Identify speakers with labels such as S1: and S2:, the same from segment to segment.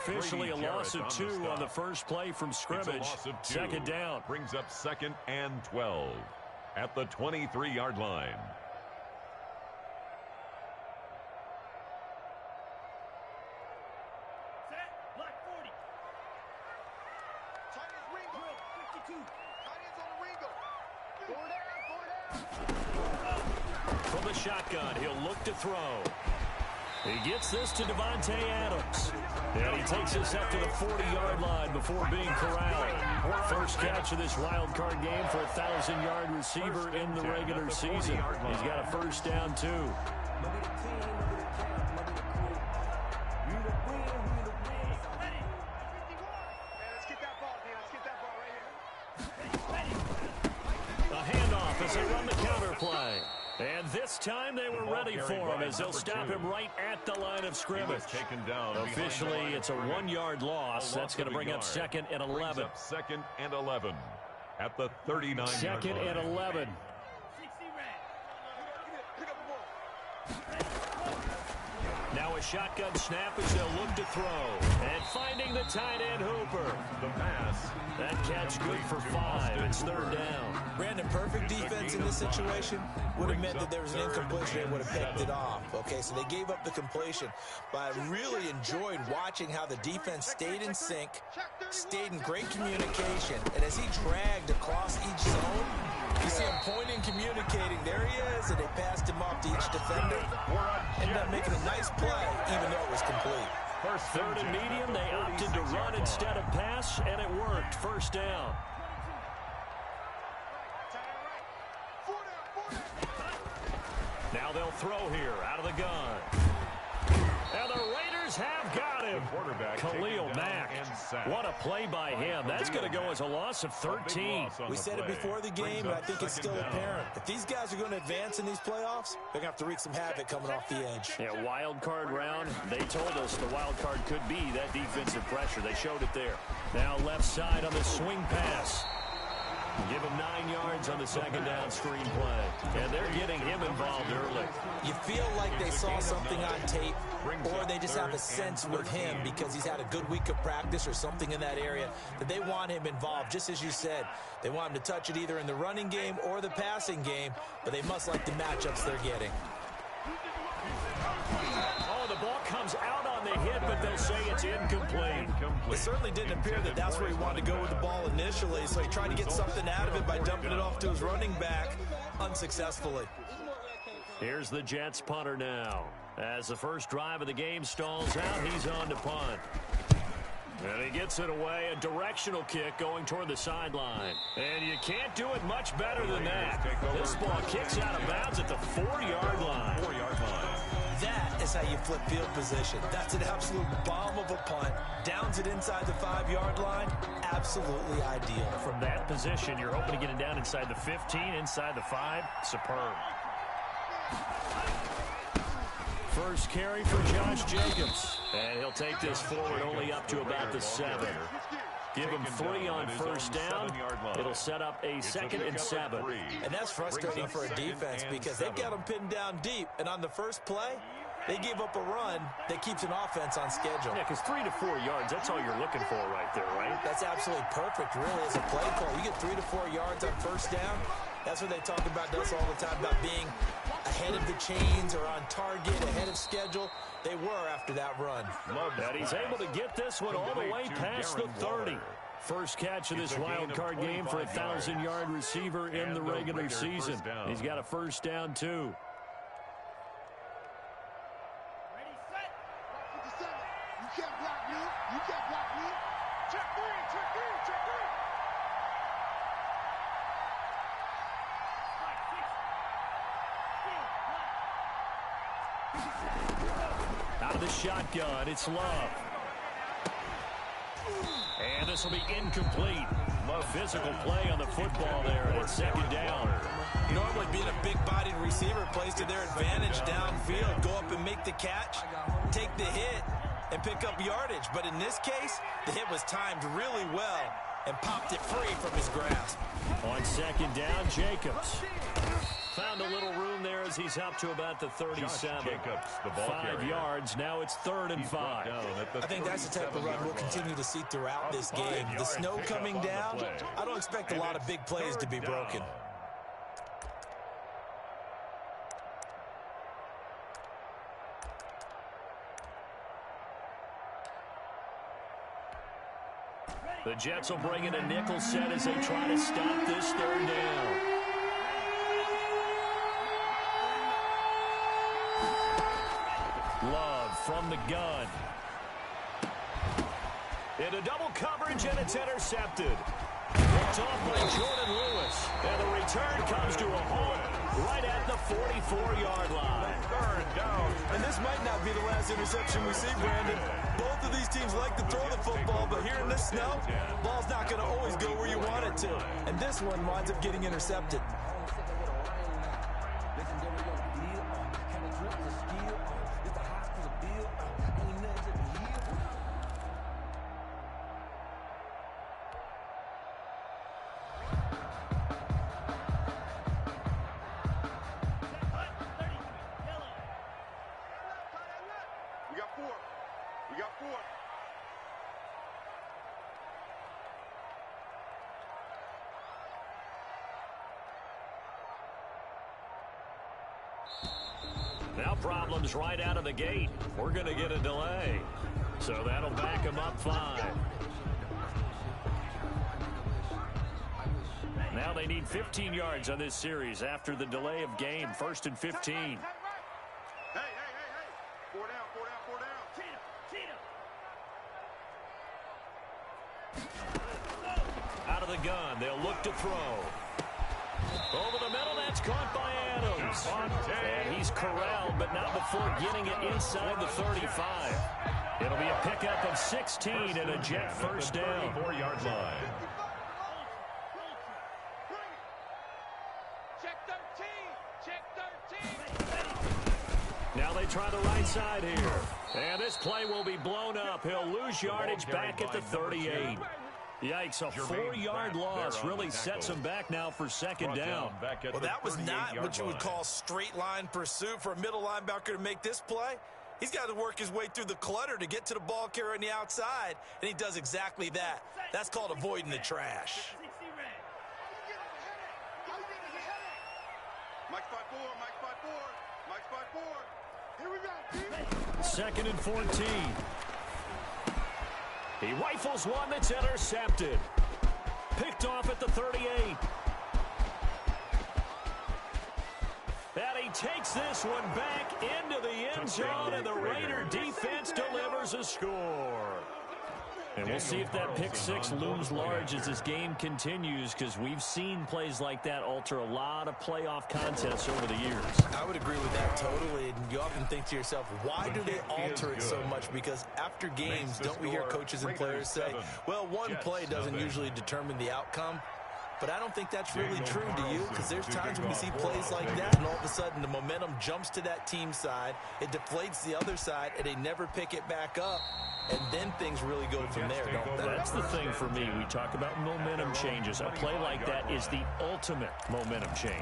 S1: Officially a loss of 2 on the first play from scrimmage. Second down.
S2: Brings up 2nd and 12 at the 23-yard line.
S3: Set, block 40. Tight end Ringo, 52. Tight end's on Ringo. 4 down.
S1: From the shotgun, he'll look to throw. He gets this to Davante Adams. And he takes us up to the 40-yard line before being corralled. First catch of this wild card game for a 1,000-yard receiver in the regular season. He's got a first down, too. A handoff as they run the counter play. And this time they were ready for him as they'll stop him right at the line of scrimmage. Officially, it's a 1-yard loss. That's going to bring up 2nd and 11.
S2: 2nd and 11 at the 39-yard line.
S1: 2nd and 11. Now a shotgun snap as they'll look to throw. And finding the tight end Hooper.
S2: The pass.
S1: That catch good for 5. It's 3rd down.
S4: Brandon, perfect defense in this situation would have meant that there was an incompletion. They would have picked it off. Okay, so they gave up the completion. But I really enjoyed watching how the defense stayed in sync, stayed in great communication. And as he dragged across each zone, you see him pointing, communicating. There he is, and they passed him off to each defender. Ended up making a nice play, even though it was complete.
S1: First, 3rd and medium, they opted to run instead of pass, and it worked. First down. Now they'll throw here out of the gun. And the Raiders have got him. Khalil Mack. What a play by him. That's going to go as a loss of 13.
S4: We said it before the game, and I think it's still apparent. If these guys are going to advance in these playoffs, they're going to have to wreak some havoc coming off the edge.
S1: Yeah, wild card round. They told us the wild card could be that defensive pressure. They showed it there. Now left side on the swing pass. Give him 9 yards on the 2nd down screen play. And they're getting him involved early.
S4: You feel like they saw something on tape, or they just have a sense with him because he's had a good week of practice or something in that area that they want him involved. Just as you said, they want him to touch it either in the running game or the passing game, but they must like the matchups they're getting.
S1: Oh, the ball comes out on the hit, but they'll say it's incomplete.
S4: It certainly didn't appear that that's where he wanted to go with the ball initially, so he tried to get something out of it by dumping it off to his running back unsuccessfully.
S1: Here's the Jets punter now. As the first drive of the game stalls out, he's on to punt. And he gets it away, a directional kick going toward the sideline. And you can't do it much better than that. This ball kicks out of bounds at the 4-yard line.
S2: 4-yard line.
S4: That is how you flip field position. That's an absolute bomb of a punt. Downs it inside the 5-yard line. Absolutely ideal.
S1: From that position, you're hoping to get it down inside the 15, inside the 5. Superb. First carry for Josh Jacobs. And he'll take this forward only up to about the 7. Give him 3 on first down. It'll set up a 2nd and 7.
S4: And that's frustrating for a defense because they've got them pinned down deep. And on the first play, they gave up a run that keeps an offense on schedule.
S1: Yeah, because 3 to 4 yards, that's all you're looking for right there, right?
S4: That's absolutely perfect, really, as a play call. You get 3 to 4 yards on first down. That's what they talk about us all the time, about being ahead of the chains or on target, ahead of schedule. They were after that run.
S1: And he's able to get this one all the way past the 30. First catch of this wild card game for a 1,000-yard receiver in the regular season. He's got a first down, too.
S3: Ready, set. Block 57. You can't block me. You can't block me. Check 3, check 3, check 3.
S1: Out of the shotgun, it's Love. And this will be incomplete. Physical play on the football there, and it's 2nd down.
S4: Normally being a big-bodied receiver plays to their advantage downfield. Go up and make the catch, take the hit, and pick up yardage. But in this case, the hit was timed really well. and popped it free from his grasp.
S1: On second down, Jacobs. Found a little room there as he's up to about the 37.
S2: Jacobs, the ball
S1: 5 yards. Now it's 3rd and 5.
S2: I
S4: think that's the type of run we'll continue to see throughout this game. The snow coming down, I don't expect a lot of big plays to be broken.
S1: The Jets will bring in a nickel set as they try to stop this 3rd down. Love from the gun. Into double coverage, and it's intercepted. Picked off by Jordan Lewis. And the return comes to a halt right at the 44-yard line.
S2: 3rd down.
S4: And this might not be the last interception we see, Brandon. Both of these teams like to throw the football, but here in this snow, ball's not going to always go where you want it to. And this one winds up getting intercepted.
S3: We got 4.
S1: Now problems right out of the gate. We're going to get a delay. So that'll back him up 5. Now they need 15 yards on this series after the delay of game. 1st and 15.
S3: Hey. 4 down.
S1: Out of the gun, they'll look to throw. Over the middle, that's caught by Adams. And he's corralled, but not before getting it inside the 35. It'll be a pickup of 16 and a Jet first down.
S2: 4-yard line.
S1: Now they try the right side here. And this play will be blown up. He'll lose yardage back at the 38. Yikes, a 4-yard loss really sets him back now for 2nd down.
S4: Well, that was not what you would call straight line pursuit for a middle linebacker to make this play. He's got to work his way through the clutter to get to the ball carrier on the outside, and he does exactly that. That's called avoiding the trash.
S3: Mike's by 4. Here we go.
S1: 2nd and 14. He rifles one that's intercepted. Picked off at the 38. And he takes this one back into the end zone, and the Raider defense delivers a score. And we'll see if that pick 6 looms large as this game continues, because we've seen plays like that alter a lot of playoff contests over the years.
S4: I would agree with that totally. And you often think to yourself, why do they alter it so much? Because after games, don't we hear coaches and players say, well, one play doesn't usually determine the outcome? But I don't think that's really true, do you? Because there's times when we see plays like that, and all of a sudden the momentum jumps to that team side, it deflates the other side, and they never pick it back up. And then things really go from there, don't they?
S1: That's the thing for me. We talk about momentum changes. A play like that is the ultimate momentum change.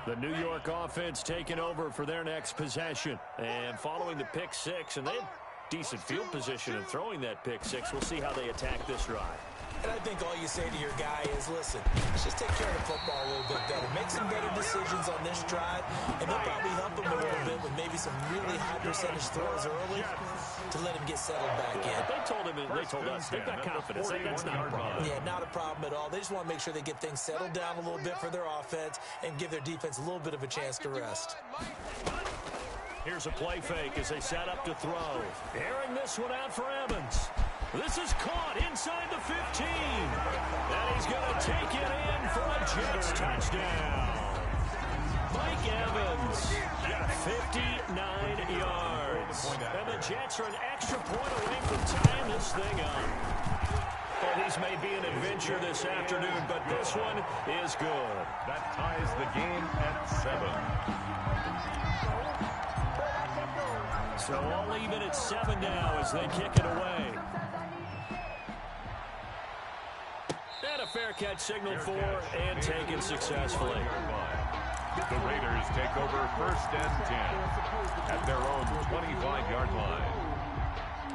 S1: The New York offense taking over for their next possession. And following the pick 6, and they had decent field position in throwing that pick 6. We'll see how they attack this drive.
S4: And I think all you say to your guy is, listen, let's just take care of the football a little bit better. Make some better decisions on this drive, and they'll probably help him a little bit with maybe some really high percentage throws early to let him get settled back in.
S1: They told us they've got confidence. That's not a problem.
S4: Yeah, not a problem at all. They just want to make sure they get things settled down a little bit for their offense and give their defense a little bit of a chance to rest.
S1: Here's a play fake as they set up to throw. Airing this one out for Evans. This is caught inside the 15. And he's going to take it in for a Jets touchdown. Mike Evans, 59 yards. And the Jets are an extra point away from tying this thing up.
S4: And
S1: These may be an adventure this afternoon, but this one is good.
S2: That ties the game at 7.
S1: So all even at 7 now as they kick it away. And a fair catch signaled for and taken successfully.
S2: The Raiders take over 1st and 10 at their own 25-yard line.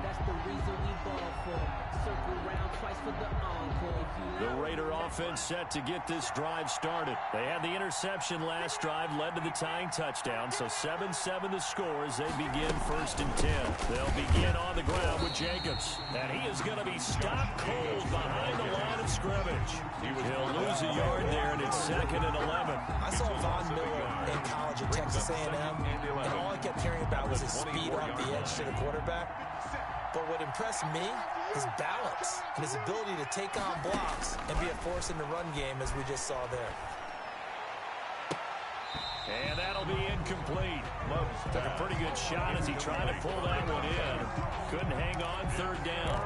S5: That's the reason we ball for. Circle round twice for the encore.
S1: The Raider offense set to get this drive started. They had the interception last drive, led to the tying touchdown, so 7-7 the score as they begin 1st and 10. They'll begin on the ground with Jacobs, and he is going to be stopped cold behind the line of scrimmage. He'll lose a yard there, and it's 2nd and 11.
S4: I saw Von Miller in college at Texas A&M, and all I kept hearing about was his speed off the edge to the quarterback. But what impressed me, his balance and his ability to take on blocks and be a force in the run game, as we just saw there.
S1: And that'll be incomplete. Took a pretty good shot as he tried to pull that one in. Couldn't hang on 3rd down.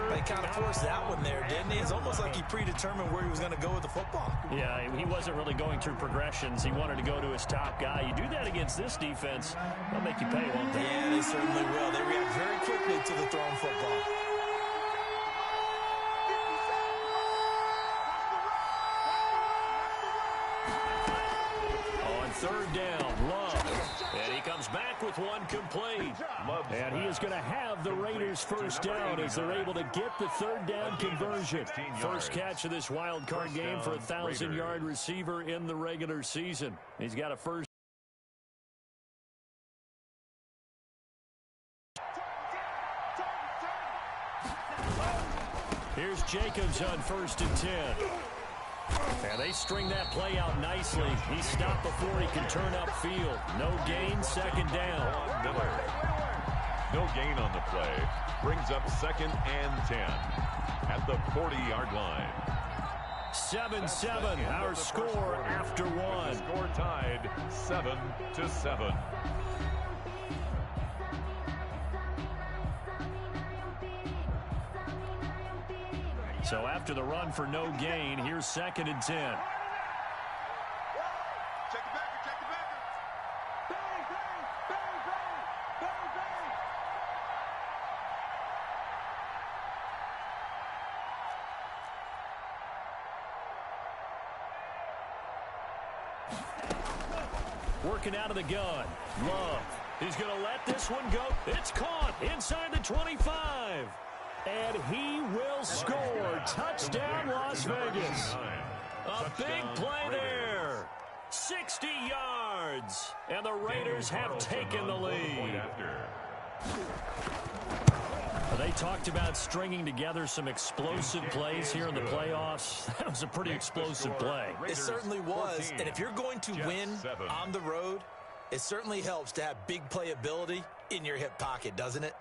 S4: But he kind of forced that one there, didn't he? It's almost like he predetermined where he was going to go with the football.
S1: Yeah, he wasn't really going through progressions. He wanted to go to his top guy. You do that against this defense, they'll make you pay, won't they?
S4: Yeah, they certainly will. They react very quickly to the thrown football.
S1: On 3rd down, Love. And he comes back with one complete. And he is going to have the Raiders' 1st down as they're able to get the 3rd down conversion. First catch of this wild card game for a 1,000-yard receiver in the regular season. He's got a first. Here's Jacobs on 1st and 10. And they string that play out nicely. He stopped before he can turn upfield. No gain, 2nd down.
S2: Miller. No gain on the play. Brings up 2nd and 10 at the 40-yard line.
S1: 7-7, our score after one.
S2: Score tied 7-7.
S1: So after the run for no gain, here's 2nd and 10.
S3: Check the backer, check the backer. Bang, bang, bang, bang, bang, bang.
S1: Working out of the gun. Love. He's going to let this one go. It's caught inside the 25. And he will score. Touchdown, Las Vegas. A big play there. 60 yards. And the Raiders have taken the lead. They talked about stringing together some explosive plays here in the playoffs. That was a pretty explosive play.
S4: It certainly was. And if you're going to win on the road, it certainly helps to have big playability in your hip pocket, doesn't it?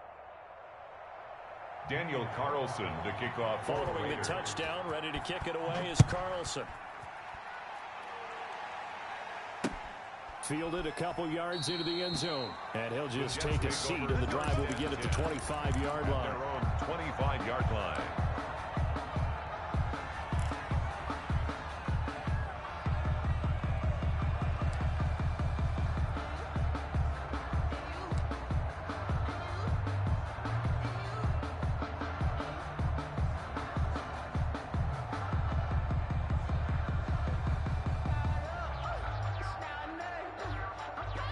S2: Daniel Carlson to kick off.
S1: Following the touchdown, ready to kick it away is Carlson. Fielded a couple yards into the end zone. And he'll just take a seat, and the drive will begin at the 25-yard line.
S2: Their own 25-yard line.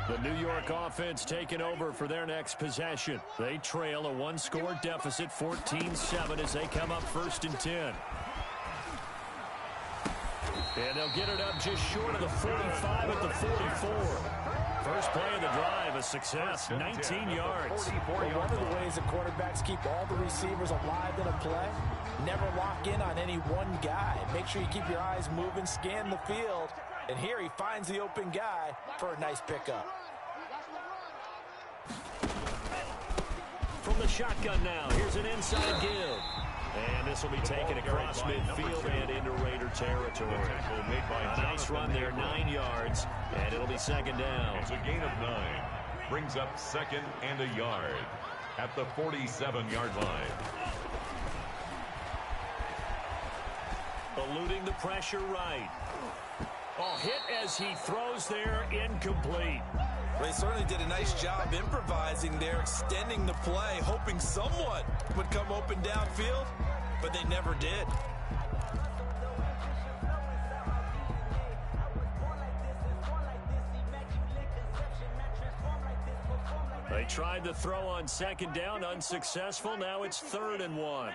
S1: The New York offense taking over for their next possession. They trail a one-score deficit, 14-7, as they come up 1st and 10. And they'll get it up just short of the 45 at the 44. First play of the drive, a success, 19 yards.
S4: Well, one of the ways the quarterbacks keep all the receivers alive in a play, never lock in on any one guy. Make sure you keep your eyes moving, scan the field, and here he finds the open guy for a nice pickup.
S1: From the shotgun now, here's an inside give. And this will be taken across midfield and into Raider territory. A nice run there, 9 yards, and it'll be 2nd down.
S2: It's a gain of 9. Brings up 2nd and a yard at the 47-yard line.
S1: eluding the pressure right. Oh, hit as he throws there, incomplete.
S4: They certainly did a nice job improvising there, extending the play, hoping someone would come open downfield, but they never did.
S1: They tried to throw on second down, unsuccessful. Now it's 3rd and 1.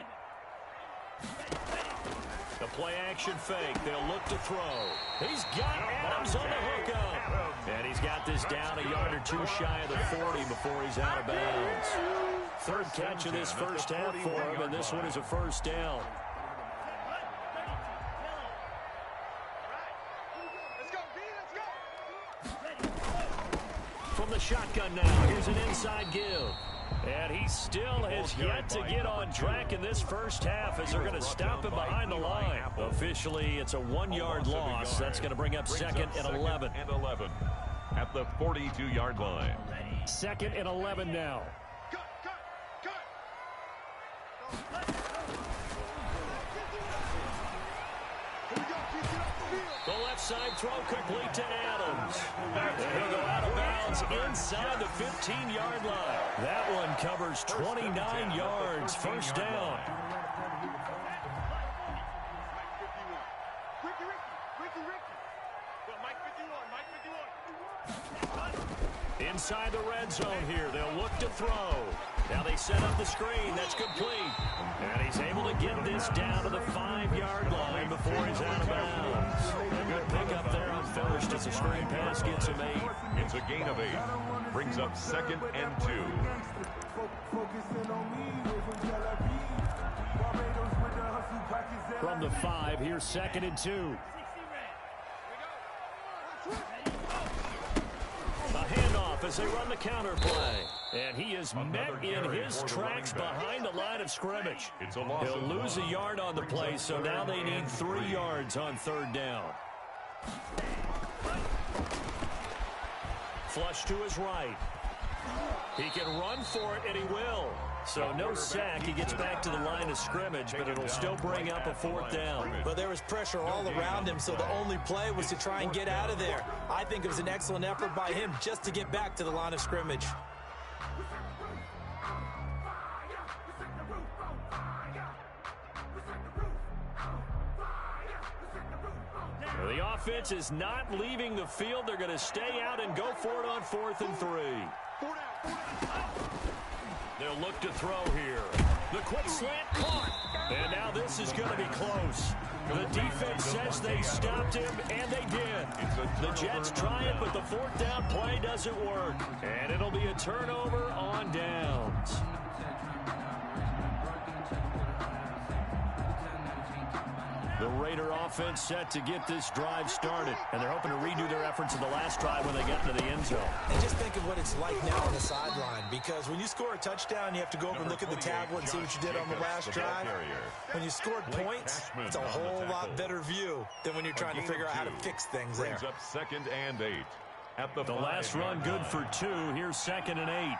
S1: The play action fake. They'll look to throw. He's got Adams on the hookup. And he's got this down a yard or two shy of the 40 before he's out of bounds. 3rd catch of this first half for him, and this one is a first down. From the shotgun now, here's an inside give. And he still has yet to get on track in this first half as they're going to stop him behind the line. Officially, it's a 1-yard loss. That's going to bring up 2nd and 11.
S2: At the 42-yard line.
S1: 2nd and 11 now. The left side throw complete to Adams. And he'll go out of bounds inside the 15-yard line. That one covers 29 yards. First down. Inside the red zone here. They'll look to throw. Now they set up the screen. That's complete. And he's able to get this down to the 5-yard line before he's out of bounds. A good pickup there on first as the screen pass gets him 8.
S2: It's a gain of 8. Brings up 2nd and 2.
S1: From the 5, here's 2nd and 2. A handoff as they run the counter play. And he is met in his tracks behind the line of scrimmage. He'll lose a yard on the play, so now they need 3 yards on 3rd down. Flush to his right. He can run for it, and he will. So no sack. He gets back to the line of scrimmage, but it'll still bring up a 4th down.
S4: But there was pressure all around him, so the only play was to try and get out of there. I think it was an excellent effort by him just to get back to the line of scrimmage.
S1: The offense is not leaving the field. They're going to stay out and go for it on 4th and 3. They'll look to throw here. The quick slant caught. And now this is going to be close. The defense says they stopped him, and they did. The Jets try it, but the 4th down play doesn't work. And it'll be a turnover on downs. The Raider offense set to get this drive started, and they're hoping to redo their efforts in the last drive when they get into the end zone.
S4: And just think of what it's like now on the sideline, because when you score a touchdown, you have to go over and look at the tablet and see what you did on the last drive. When you scored points, it's a whole lot better view than when you're trying to figure out how to fix things there.
S2: Brings up 2nd and 8. At the
S1: last run good for 2. Here's 2nd and 8.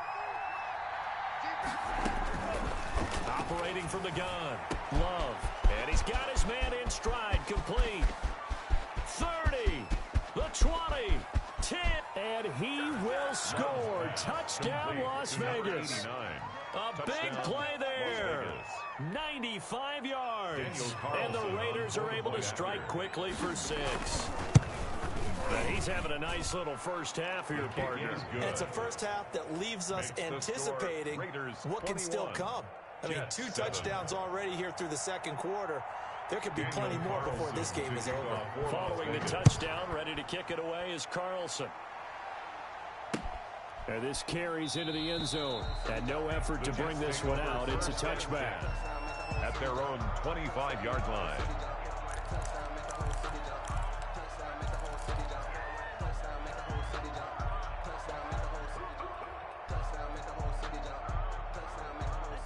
S1: Operating from the gun. Love. And he's got his man in stride. Complete. 30. The 20. 10. And he will score. Touchdown, Las Vegas. A big play there. 95 yards. And the Raiders are able to strike quickly for 6. But he's having a nice little first half here, partner.
S4: And it's a first half that leaves us anticipating what can still come. I mean, 2 touchdowns already here through the 2nd quarter. There could be plenty more before this game is over.
S1: Following the touchdown, ready to kick it away is Carlson. And this carries into the end zone. And no effort to bring this one out. It's a touchback.
S2: At their own 25-yard line.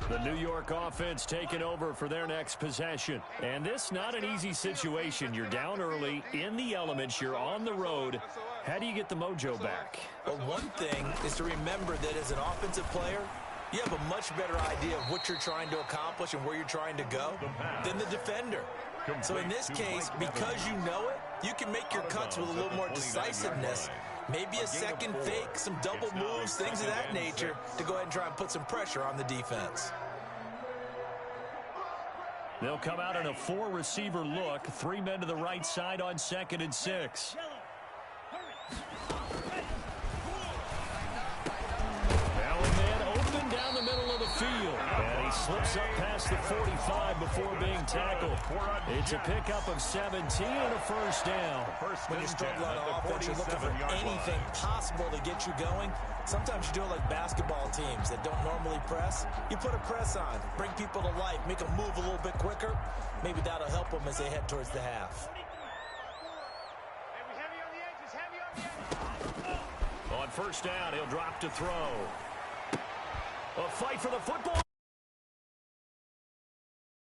S1: The New York offense taking over for their next possession. And this not an easy situation. You're down early, in the elements, you're on the road. How do you get the mojo back?
S4: Well, one thing is to remember that as an offensive player, you have a much better idea of what you're trying to accomplish and where you're trying to go than the defender. So in this case, because you know it, you can make your cuts with a little more decisiveness. Maybe a second fake, some double moves, things of that nature to go ahead and try and put some pressure on the defense.
S1: They'll come out in a 4-receiver look. 3 men to the right side on 2nd and 6. Allen man open down the middle of the field. And he slips up past the 45 before being tackled. It's a pickup of 17 and a first down.
S4: When you're struggling on offense, you're looking for anything possible to get you going. Sometimes you do it like basketball teams that don't normally press. You put a press on, bring people to life, make them move a little bit quicker. Maybe that'll help them as they head towards the half.
S1: On first down, he'll drop to throw. A fight for the football,